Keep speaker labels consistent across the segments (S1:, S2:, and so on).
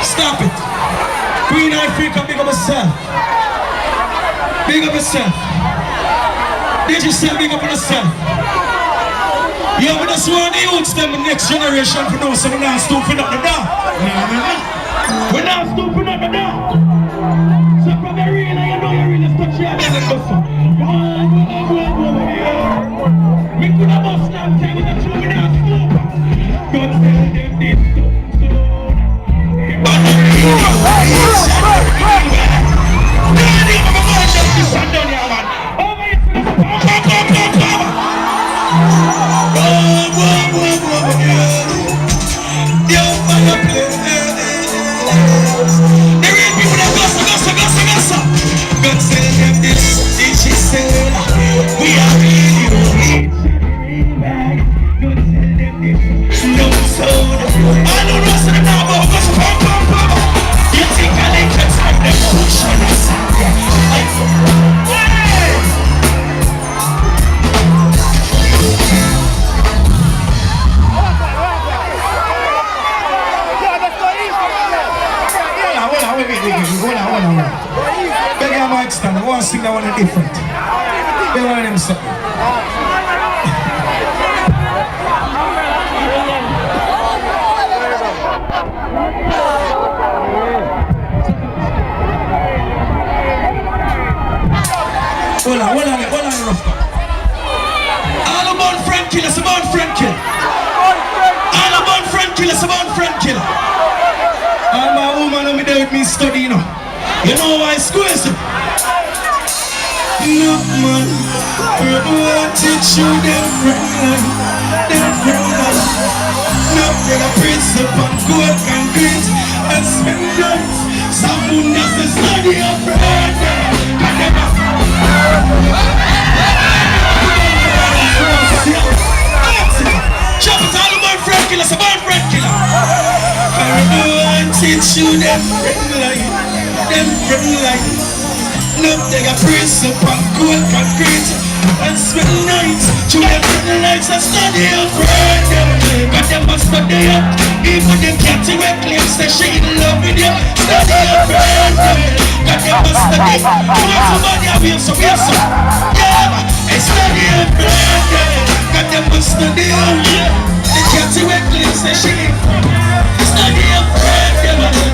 S1: Stop it. Green Eye Freak, big up yourself. Big up yourself. Did you say big up on yourself? Yeah, but that's why the youths, them the next generation, for know so we're not stooping up the down. We're not stooping up the down. So from the arena, you know you really touch your head and go so. We could have bust that time with the two, we're not stooping. God tell them this stuff. I want to sing that one different. They want them something. Hold on, rough. All about friend killer, it's about friend killer. All about friend killer, it's about friend killer. All my woman over there with me study, you know. You know why squeeze it? Look man, what teach you them friend line. Look, they got principle, gold concrete, and spend nights. Someone has to study your friend. Chop it all about friend killer, it's about friend killer. What teach you them friend line. Look, they got principle, gold concrete, and spend nights. To them friend lights and study your friend. But them must study up. Even them can't take claims that she in love with you. Study your friend. But them must study. You want somebody I will so yes. Yeah, and study your friend. But them must study up. They can't take claims that she in study your friend.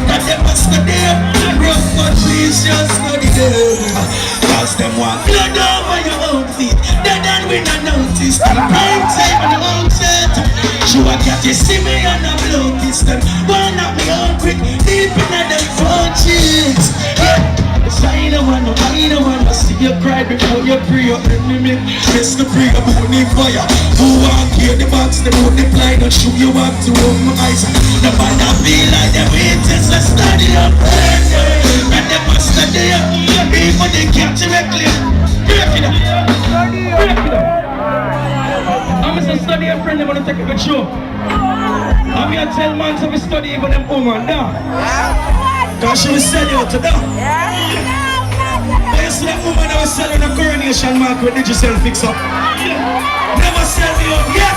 S1: But them must study up. Rough but please just study them. Cause them want blood over your own feet. They done we not notice. Prime time on the own set. You a cat, you see me and I'm blow kiss them. One up me on quick, deep in them phone cheeks. I don't wanna see you cry before you pray. Your enemy, it's the prayer burning fire. Who want here the box, they multiply, don't show you up to open my eyes. The man that feel like them haters, let's study up. And they must study up. Even they can't directly break it up. I'm just a study a friend, they wanna take a good show. I'm here to tell man to be study even them woman now. Cause she will sell you out to that. I see that woman that was selling a coronation mark with did you sell fix up? Never sell me up yet.